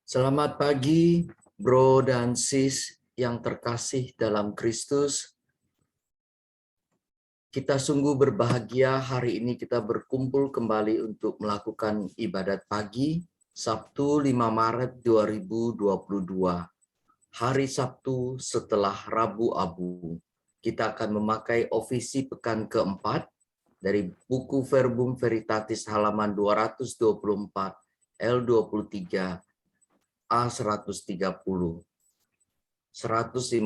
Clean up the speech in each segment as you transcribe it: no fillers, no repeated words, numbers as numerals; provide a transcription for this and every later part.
Selamat pagi, bro dan sis yang terkasih dalam Kristus. Kita sungguh berbahagia hari ini kita berkumpul kembali untuk melakukan ibadat pagi, Sabtu 5 Maret 2022. Hari Sabtu setelah Rabu Abu. Kita akan memakai ofisi pekan keempat dari buku Verbum Veritatis halaman 224, L23, A130, 115,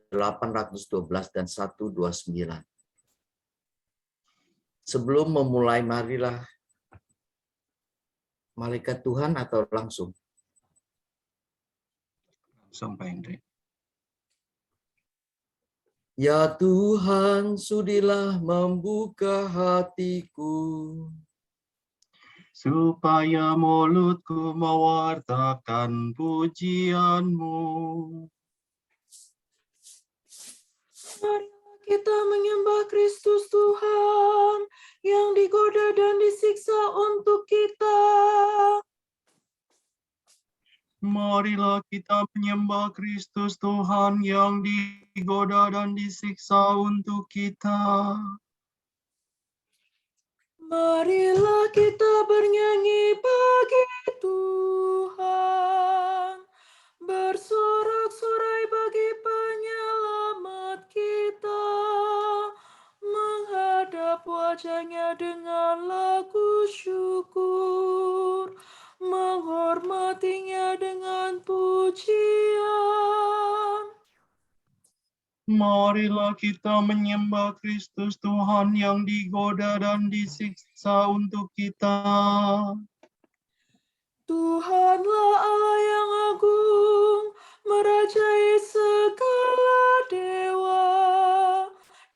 812, dan 129. Sebelum memulai, marilah malaikat Tuhan atau langsung? Sampai Hendrik. Ya Tuhan, sudilah membuka hatiku, supaya mulutku mewartakan pujian-Mu. Marilah kita menyembah Kristus Tuhan yang digoda dan disiksa untuk kita. Marilah kita menyembah Kristus Tuhan yang digoda dan disiksa untuk kita. Marilah kita bernyanyi bagi Tuhan, bersorak-sorai bagi penyelamat kita, menghadap wajah-Nya dengan lagu syukur, menghormati-Nya dengan pujian. Marilah kita menyembah Kristus Tuhan yang digoda dan disiksa untuk kita. Tuhanlah Allah yang agung, merajai segala dewa.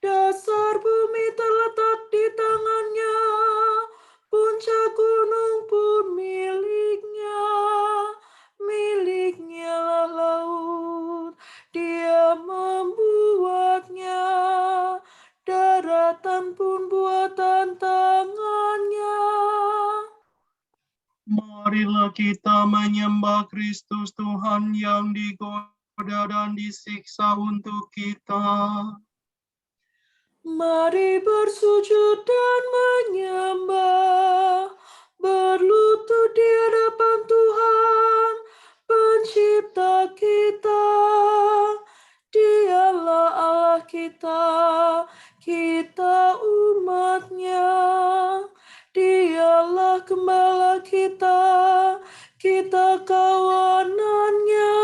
Dasar bumi terletak di tangan-Nya, puncak gunung pun milik-Nya. Milik-Nya lah laut, Dia membuatnya. Daratan pun buatan tangan-Nya. Marilah kita menyembah Kristus Tuhan yang digoda dan disiksa untuk kita. Mari bersujud dan menyembah, berlutut di hadapan Tuhan, Pencipta kita. Dialah Allah kita, kita umat-Nya. Dialah Gembala kita, kita kawanan-Nya.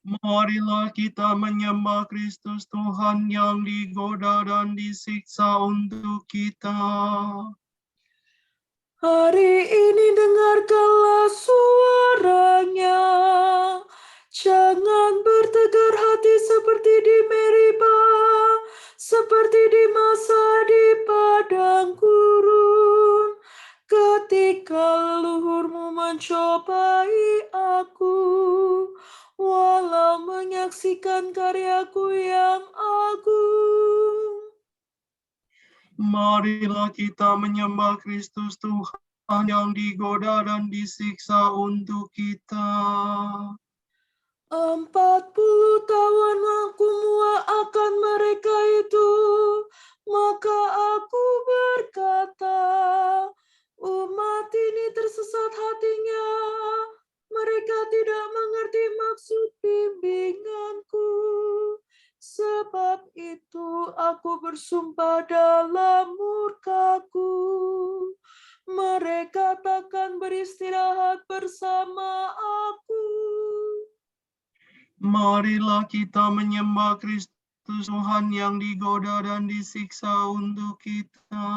Marilah kita menyembah Kristus Tuhan yang digoda dan disiksa untuk kita. Hari ini dengarkanlah suara-Nya. Jangan bertegar hati seperti di Meribah, seperti di masa di padang gurun, ketika leluhurmu mencobai aku, walau menyaksikan karyaku yang agung. Marilah kita menyembah Kristus Tuhan yang digoda dan disiksa untuk kita. 40 tahun aku muak akan mereka itu, maka aku berkata, umat ini tersesat hatinya, mereka tidak mengerti maksud bimbinganku. Sebab itu aku bersumpah dalam murkaku, mereka takkan beristirahat bersama aku. Marilah kita menyembah Kristus Tuhan yang digoda dan disiksa untuk kita.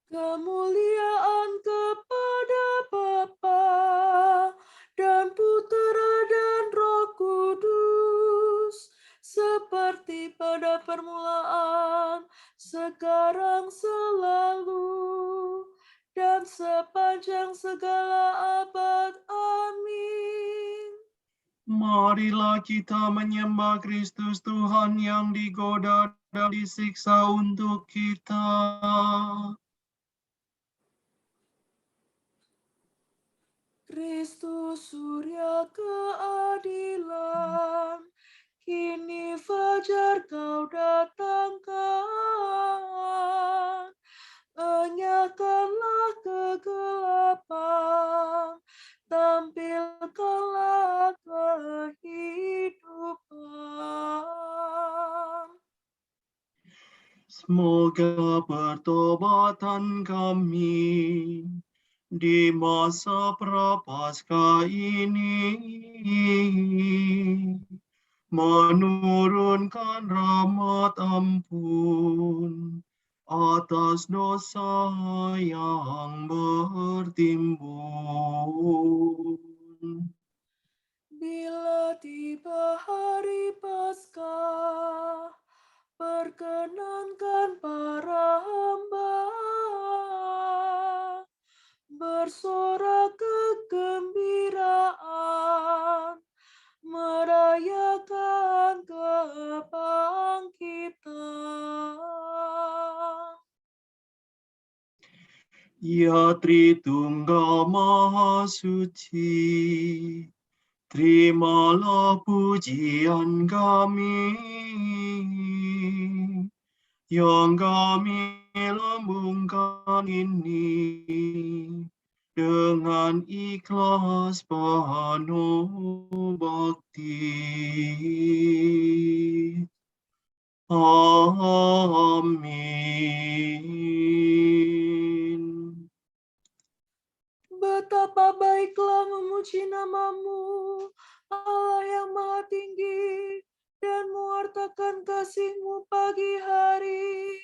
Kemuliaan kepada Bapa dan Putera dan Roh Kudus, seperti pada permulaan, sekarang, selalu, dan sepanjang segala abad. Amin. Marilah kita menyembah Kristus Tuhan yang digoda dan disiksa untuk kita. Kristus surya keadilan, kini fajar kau datangkan. Enyahkanlah kegelapan, tampilkanlah kehidupan. Semoga pertobatan kami di masa prapaskah ini menurunkan rahmat ampun atas dosa yang bertimbun. Bila tiba hari Paskah, perkenankan para hamba bersorak kegembiraan, merayakan kebangkitan. Ya Tritunggal Maha Suci, terimalah pujian kami yang kami lambungkan ini dengan ikhlas penuh bakti. Amin. Betapa baiklah memuji nama-Mu, Allah yang Maha Tinggi, dan mewartakan kasih-Mu pagi hari.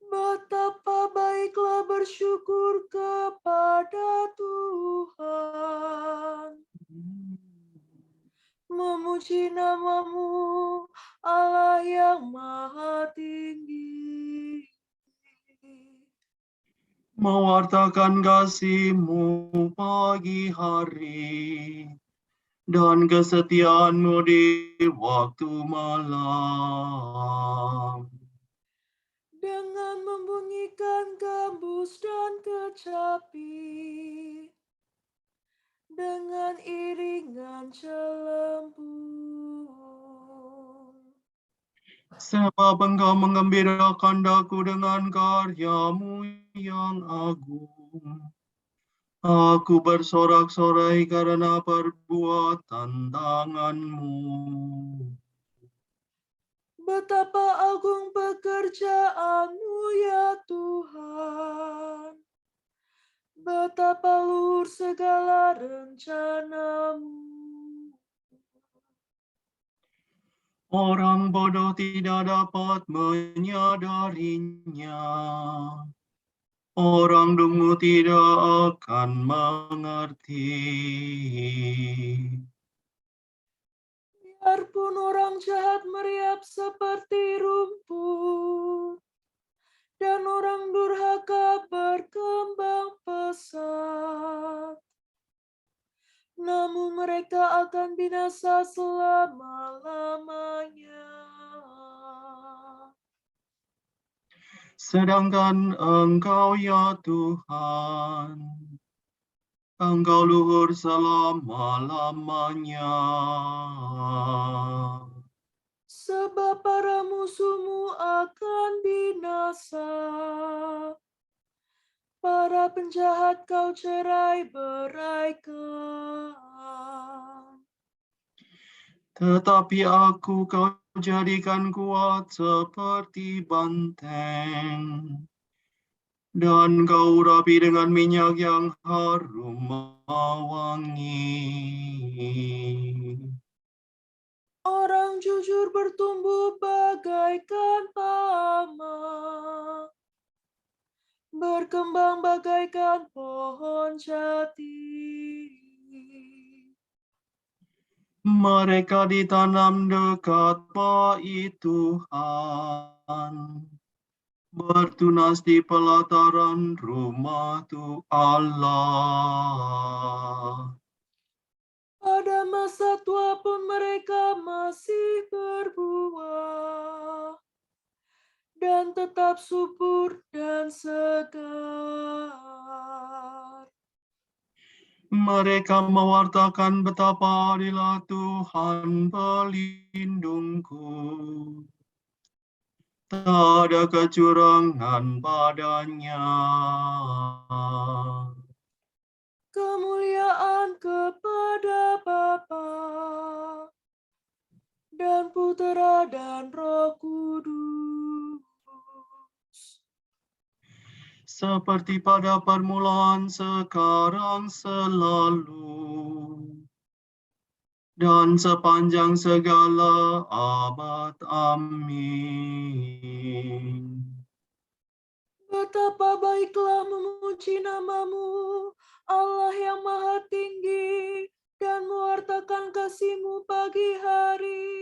Betapa baiklah bersyukur kepada Tuhan. Memuji nama-Mu, Allah yang Maha Tinggi. Mewartakan kasih-Mu pagi hari dan kesetiaan-Mu di waktu malam. Dengan membunyikan gambus dan kecapi, dengan iringan celempung. Sebab Engkau menggembirakan daku dengan karya-Mu yang agung. Aku bersorak-sorai karena perbuatan tangan-Mu. Betapa agung pekerjaan-Mu ya Tuhan. Betapa luhur segala rencana-Mu. Orang bodoh tidak dapat menyadarinya. Orang dungu tidak akan mengerti. Biarpun orang jahat meriap seperti rumput, dan orang durhaka berkembang pesat, namun mereka akan binasa selama-lamanya. Sedangkan Engkau ya Tuhan, Engkau luhur selama-lamanya. Sebab para musuh-Mu akan binasa, para penjahat Kau cerai-beraikan. Tetapi aku Kau jadikan kuat seperti banteng, dan Kau urapi dengan minyak yang harum mewangi. Orang jujur bertumbuh bagaikan pama, berkembang bagaikan pohon jati. Mereka ditanam dekat bait Tuhan, bertunas di pelataran rumah Allah. Pada masa tua pun mereka masih berbuah, dan tetap subur dan segar. Mereka mewartakan betapa adilah Tuhan pelindungku. Tak ada kecurangan padanya. Kemuliaan kepada Bapa dan Putera dan Roh Kudus. Seperti pada permulaan, sekarang, selalu, dan sepanjang segala abad. Amin. Betapa baiklah memuji nama-Mu, Allah yang Maha Tinggi, dan mewartakan kasih-Mu pagi hari.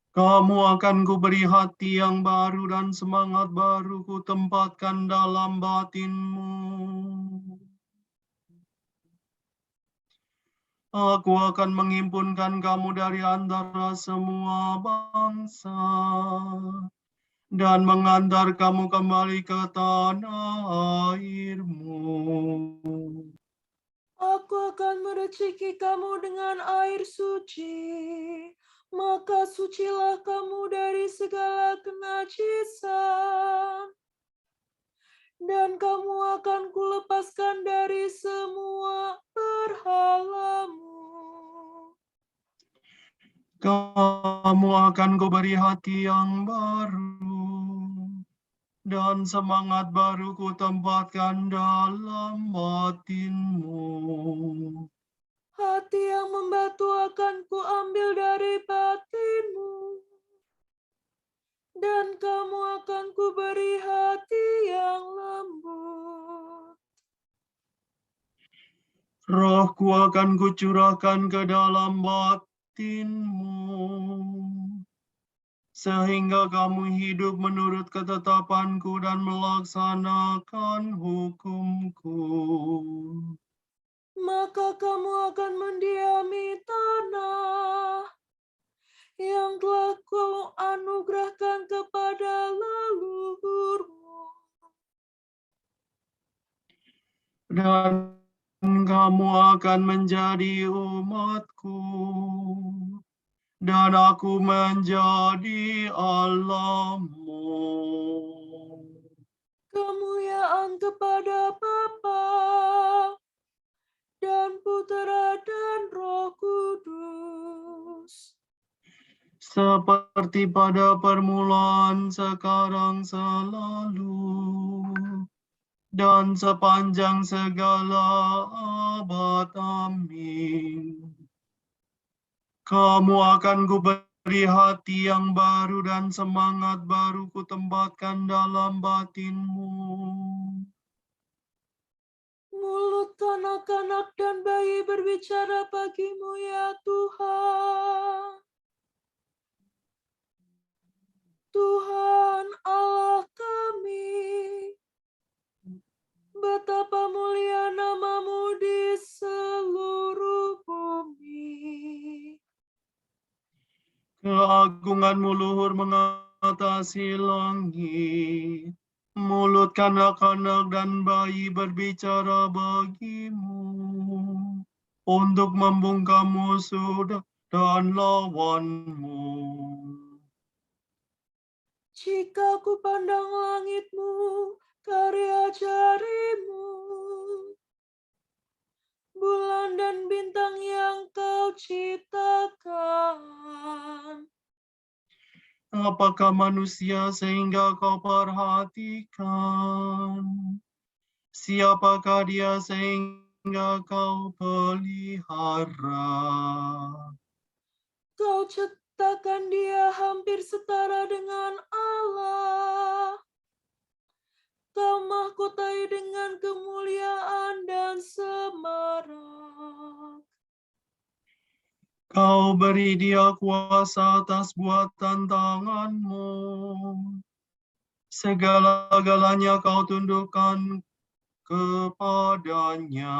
Kamu akan kuberi hati yang baru dan semangat baru kutempatkan dalam batinmu. Aku akan menghimpunkan kamu dari antara semua bangsa dan mengantar kamu kembali ke tanah airmu. Aku akan mereciki kamu dengan air suci, maka sucilah kamu dari segala kenajisan. Dan kamu akan kulepaskan dari semua berhalamu. Kamu akan kuberi hati yang baru dan semangat baru kutempatkan dalam batinmu. Hati yang membatu akan kuambil dari batinmu. Dan kamu akan kuberi hati yang lembut. Rohku akan kucurahkan ke dalam batinmu, sehingga kamu hidup menurut ketetapanku dan melaksanakan hukumku. Maka kamu akan mendiami tanah yang telah Kau anugerahkan kepada leluhurmu. Dan kamu akan menjadi umatku, dan aku menjadi Allahmu. Kemuliaan kepada Bapa dan Putera dan Roh Kudus. Seperti pada permulaan, sekarang, selalu, dan sepanjang segala abad. Amin. Kamu akan kuberi hati yang baru dan semangat baru kutempatkan dalam batinmu. Mulut kanak-kanak dan bayi berbicara bagimu ya Tuhan. Tuhan Allah kami, betapa mulia nama-Mu di seluruh bumi. Keagunganmu luhur mengatasi langit. Mulut kanak-kanak dan bayi berbicara bagimu untuk membungkam musuh dan lawanmu. Jika ku pandang langit-Mu, karya jari-Mu, bulan dan bintang yang Kau ciptakan. Apakah manusia sehingga kau perhatikan? Siapakah dia sehingga kau pelihara? Kau ciptakan dia hampir setara dengan Allah. Kau mahkotai dengan kemuliaan dan semarak. Kau beri dia kuasa atas buatan tanganmu. Segala-galanya kau tundukkan kepadanya.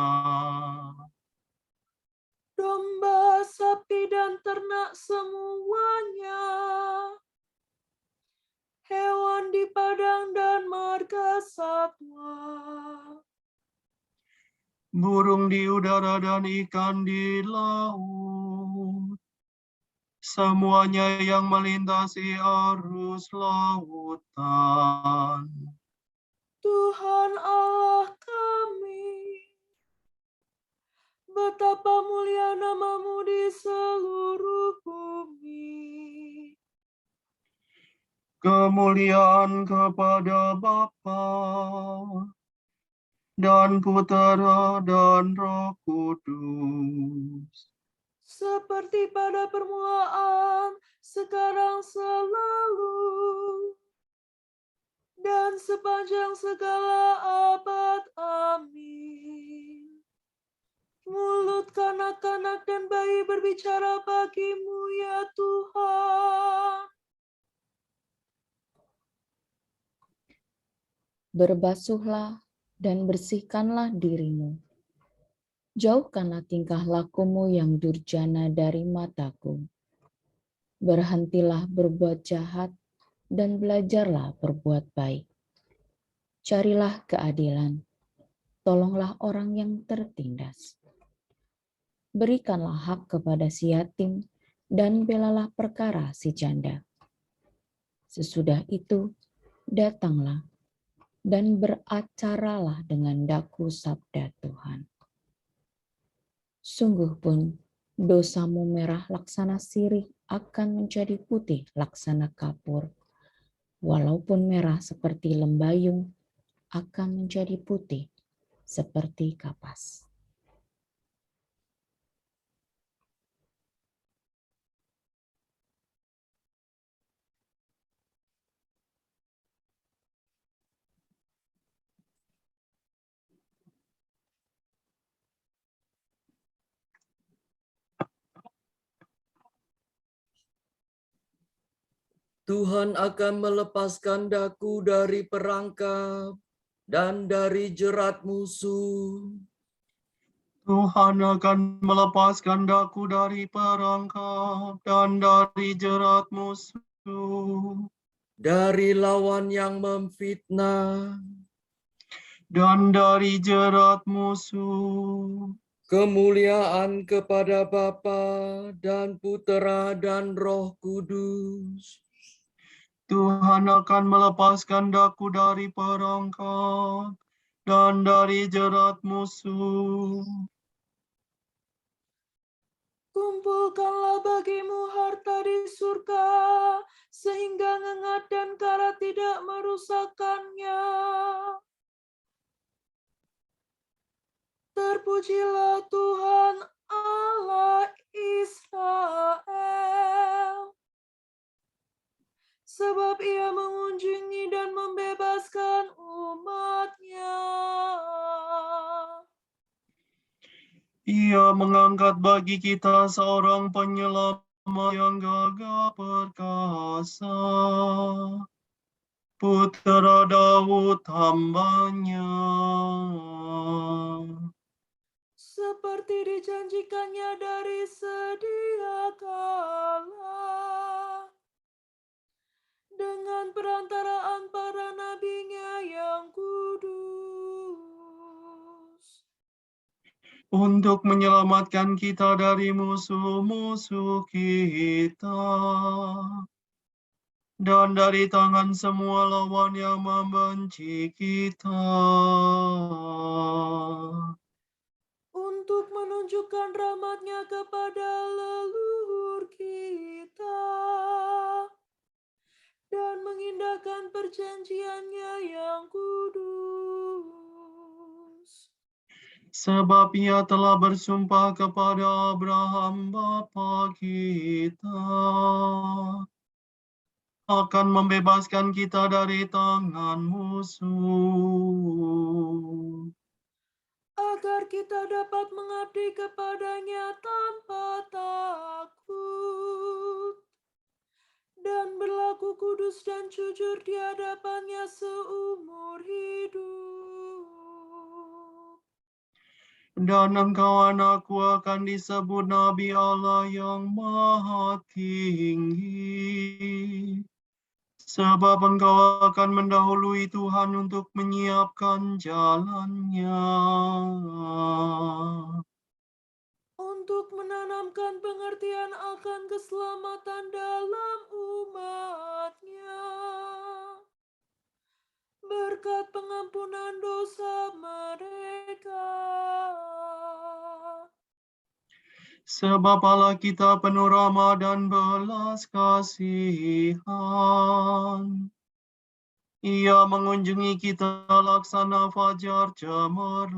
domba, sapi, dan ternak semuanya, hewan di padang dan marga satwa, burung di udara dan ikan di laut, semuanya yang melintasi arus lautan. Tuhan Allah kami, betapa mulia nama-Mu di seluruh bumi. Kemuliaan kepada Bapa dan Putera dan Roh Kudus. Seperti pada permulaan, sekarang, selalu, dan sepanjang segala abad. Amin. Mulut kanak-kanak dan bayi berbicara bagi-Mu, ya Tuhan. Berbasuhlah dan bersihkanlah dirimu. Jauhkanlah tingkah lakumu yang durjana dari mataku. Berhentilah berbuat jahat dan belajarlah berbuat baik. Carilah keadilan, tolonglah orang yang tertindas. Berikanlah hak kepada si yatim dan belalah perkara si janda. Sesudah itu, datanglah dan beracaralah dengan daku sabda Tuhan. Sungguh pun dosamu merah laksana sirih akan menjadi putih laksana kapur. Walaupun merah seperti lembayung akan menjadi putih seperti kapas. Tuhan akan melepaskan daku dari perangkap dan dari jerat musuh. Tuhan akan melepaskan daku dari perangkap dan dari jerat musuh. Dari lawan yang memfitnah, Dan dari jerat musuh. kemuliaan kepada Bapa dan Putera dan Roh Kudus. Tuhan akan melepaskan daku dari perangkap dan dari jerat musuh. Kumpulkanlah bagi-Mu harta di surga, sehingga ngengat dan karat tidak merusakkannya. Terpujilah Tuhan Allah Israel, sebab Ia mengunjungi dan membebaskan umat-Nya. Ia mengangkat bagi kita seorang penyelamat yang gagah perkasa, Putera Daud hamba-Nya. Seperti dijanjikannya dari sedia kala, dengan perantaraan para nabi-Nya yang kudus, Untuk menyelamatkan kita dari musuh-musuh kita dan dari tangan semua lawan yang membenci kita, untuk menunjukkan rahmat-Nya kepada leluhur kita dan mengindahkan perjanjian-Nya yang kudus. sebab Ia telah bersumpah kepada Abraham bapa kita akan membebaskan kita dari tangan musuh, Agar kita dapat mengabdi kepada-Nya tanpa takut dan berlaku kudus dan jujur di hadapan-Nya seumur hidup. Dan engkau anakku akan disebut Nabi Allah yang Maha Tinggi. Sebab engkau akan mendahului Tuhan untuk menyiapkan jalannya. Untuk menanamkan pengertian akan keselamatan dalam umat-Nya. Berkat pengampunan dosa mereka. Sebab Allah kita penuh rahmat dan belas kasihan. Ia mengunjungi kita laksana fajar cemerlang.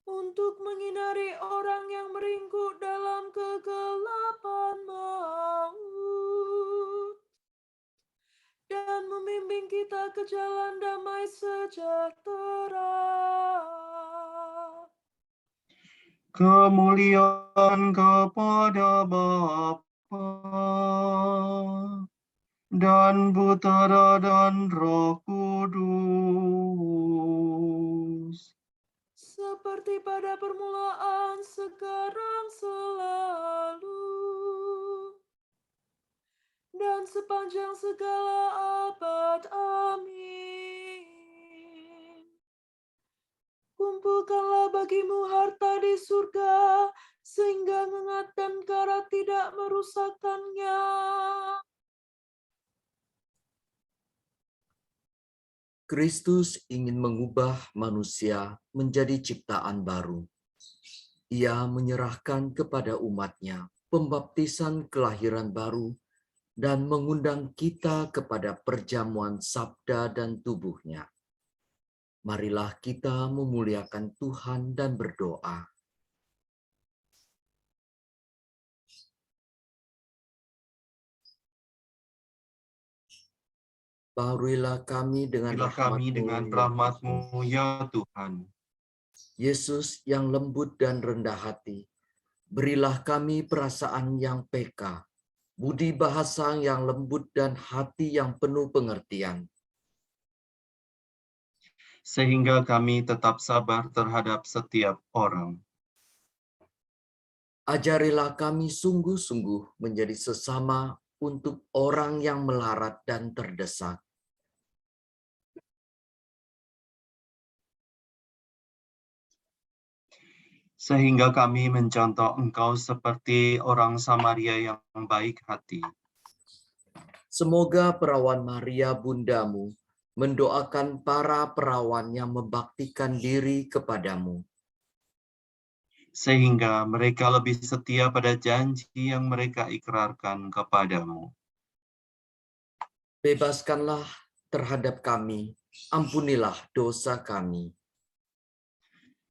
Untuk menghindari orang yang meringkuk dalam kegelapan maut. Dan membimbing kita ke jalan damai sejahtera. Kemuliaan kepada Bapa dan Putera dan Roh Kudus. Seperti pada permulaan, sekarang, selalu. Dan sepanjang segala abad. Amin. Kumpulkanlah bagimu harta di surga, sehingga ngengat dan karat tidak merusakkannya. Kristus ingin mengubah manusia menjadi ciptaan baru. Ia menyerahkan kepada umat-Nya pembaptisan kelahiran baru dan mengundang kita kepada perjamuan sabda dan tubuh-Nya. Marilah kita memuliakan Tuhan dan berdoa. Bahurilah kami dengan rahmat-Mu, ya Tuhan. Yesus yang lembut dan rendah hati, berilah kami perasaan yang peka, budi bahasa yang lembut dan hati yang penuh pengertian. Sehingga kami tetap sabar terhadap setiap orang. Ajarilah kami sungguh-sungguh menjadi sesama untuk orang yang melarat dan terdesak. Sehingga kami mencontoh Engkau seperti orang Samaria yang baik hati. Semoga perawan Maria Bundamu mendoakan para perawan yang membaktikan diri kepadamu. Sehingga mereka lebih setia pada janji yang mereka ikrarkan kepadamu. Bebaskanlah terhadap kami, ampunilah dosa kami.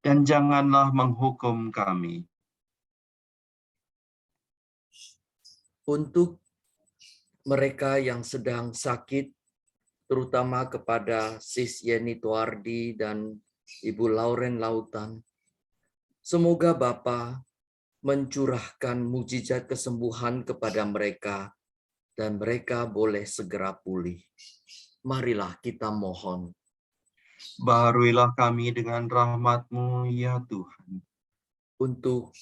Dan janganlah menghukum kami. Untuk mereka yang sedang sakit, terutama kepada Sis Yeni Tuardi dan Ibu Lauren Lautan, semoga Bapa mencurahkan mujizat kesembuhan kepada mereka dan mereka boleh segera pulih. Marilah kita mohon. Baharuilah kami dengan rahmat-Mu, ya Tuhan. Untuk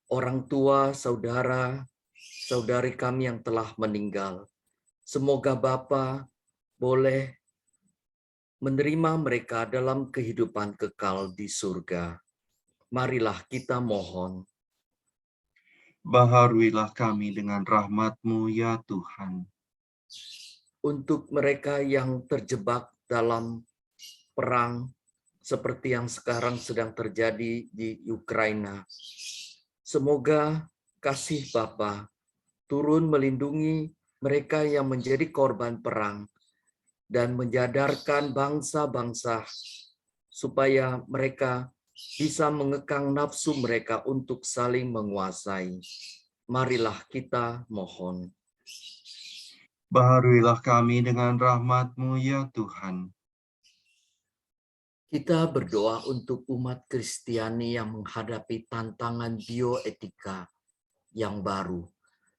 orang tua, saudara, saudari kami yang telah meninggal, semoga Bapa boleh menerima mereka dalam kehidupan kekal di surga. Marilah kita mohon. Baharuilah kami dengan rahmat-Mu, ya Tuhan. Untuk mereka yang terjebak dalam perang seperti yang sekarang sedang terjadi di Ukraina, semoga kasih Bapa turun melindungi mereka yang menjadi korban perang dan menyadarkan bangsa-bangsa supaya mereka bisa mengekang nafsu mereka untuk saling menguasai. Marilah kita mohon. Baharuilah kami dengan rahmat-Mu, ya Tuhan. Kita berdoa untuk umat Kristiani yang menghadapi tantangan bioetika yang baru.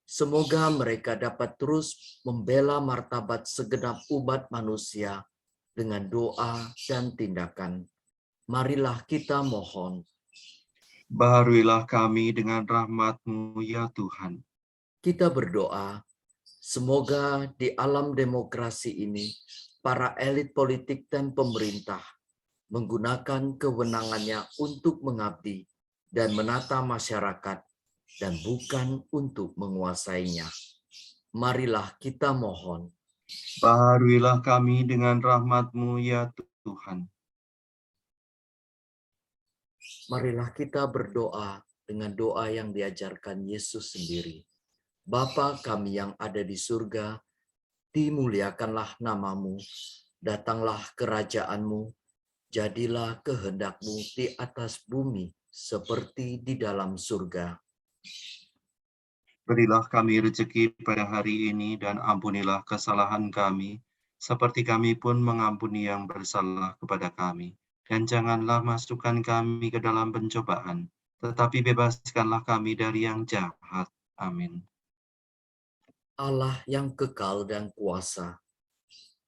Semoga mereka dapat terus membela martabat segenap umat manusia dengan doa dan tindakan. Marilah kita mohon. Baharuilah kami dengan rahmat-Mu, ya Tuhan. Kita berdoa, semoga di alam demokrasi ini, para elit politik dan pemerintah menggunakan kewenangannya untuk mengabdi dan menata masyarakat dan bukan untuk menguasainya. Marilah kita mohon. Baharuilah kami dengan rahmat-Mu, ya Tuhan. Marilah kita berdoa dengan doa yang diajarkan Yesus sendiri. Bapa kami yang ada di surga, dimuliakanlah nama-Mu, datanglah kerajaan-Mu, jadilah kehendak-Mu di atas bumi seperti di dalam surga. Berilah kami rezeki pada hari ini dan ampunilah kesalahan kami, seperti kami pun mengampuni yang bersalah kepada kami. Dan janganlah masukkan kami ke dalam pencobaan, tetapi bebaskanlah kami dari yang jahat. Amin. Allah yang kekal dan kuasa,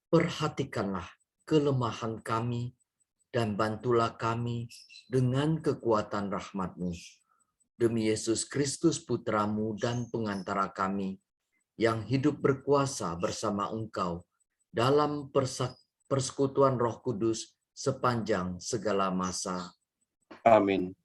perhatikanlah kelemahan kami dan bantulah kami dengan kekuatan rahmat-Mu. Demi Yesus Kristus Putra-Mu dan pengantara kami, yang hidup berkuasa bersama Engkau dalam persekutuan Roh Kudus sepanjang segala masa. Amin.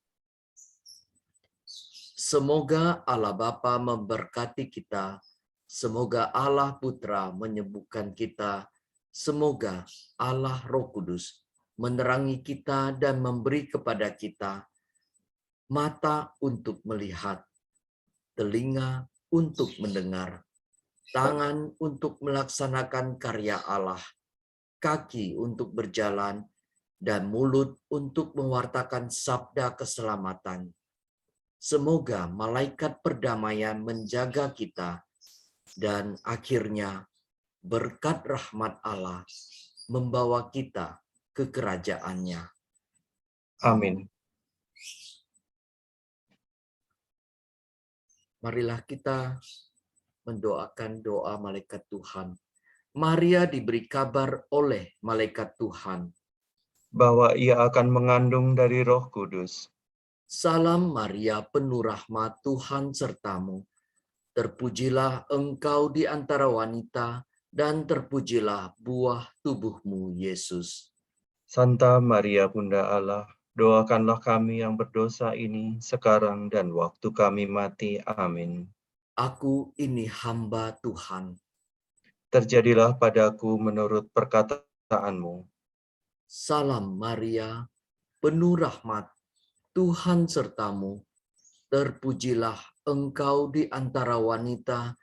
Semoga Allah Bapa memberkati kita, semoga Allah Putra menyembuhkan kita, semoga Allah Roh Kudus menerangi kita dan memberi kepada kita mata untuk melihat, telinga untuk mendengar, tangan untuk melaksanakan karya Allah, kaki untuk berjalan, dan mulut untuk mewartakan sabda keselamatan. Semoga malaikat perdamaian menjaga kita, dan akhirnya berkat rahmat Allah membawa kita ke kerajaan-Nya. Amin. Marilah kita mendoakan doa malaikat Tuhan. Maria diberi kabar oleh malaikat Tuhan. Bahwa ia akan mengandung dari Roh Kudus. Salam Maria, penuh rahmat, Tuhan sertamu. Terpujilah engkau di antara wanita, dan terpujilah buah tubuhmu, Yesus. Santa Maria Bunda Allah, doakanlah kami yang berdosa ini sekarang dan waktu kami mati. Amin. Aku ini hamba Tuhan. Terjadilah padaku menurut perkataanmu. Salam Maria, penuh rahmat, Tuhan sertamu. Terpujilah engkau di antara wanita,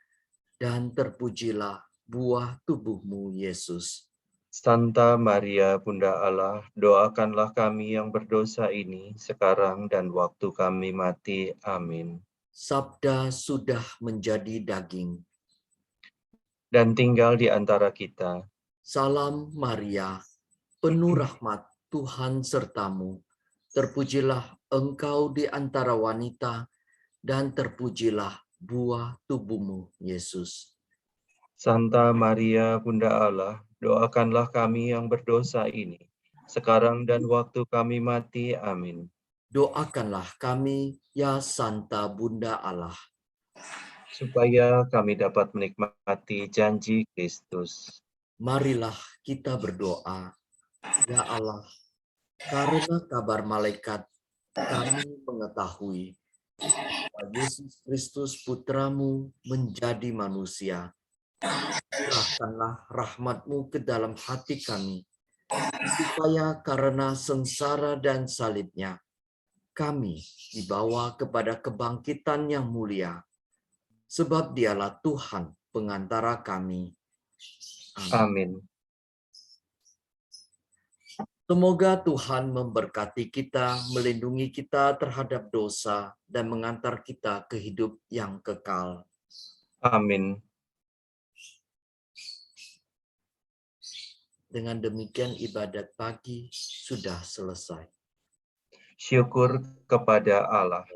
dan terpujilah buah tubuhmu, Yesus. Santa Maria Bunda Allah, doakanlah kami yang berdosa ini sekarang dan waktu kami mati. Amin. Sabda sudah menjadi daging. Dan tinggal di antara kita. Salam Maria, penuh rahmat, Tuhan sertamu. Terpujilah engkau di antara wanita, dan terpujilah buah tubuhmu, Yesus. Santa Maria Bunda Allah, doakanlah kami yang berdosa ini sekarang dan waktu kami mati. Amin. Doakanlah kami, ya Santa Bunda Allah, supaya kami dapat menikmati janji Kristus. Marilah kita berdoa. Ya Allah, karena kabar malaikat, kami mengetahui bahwa Yesus Kristus Putramu menjadi manusia. Curahkanlah rahmat-Mu ke dalam hati kami, supaya karena sengsara dan salib-Nya, kami dibawa kepada kebangkitan yang mulia, sebab Dialah Tuhan pengantara kami. Amin. Amin. Semoga Tuhan memberkati kita, melindungi kita terhadap dosa, dan mengantar kita ke hidup yang kekal. Amin. Dengan demikian ibadat pagi sudah selesai. Syukur kepada Allah.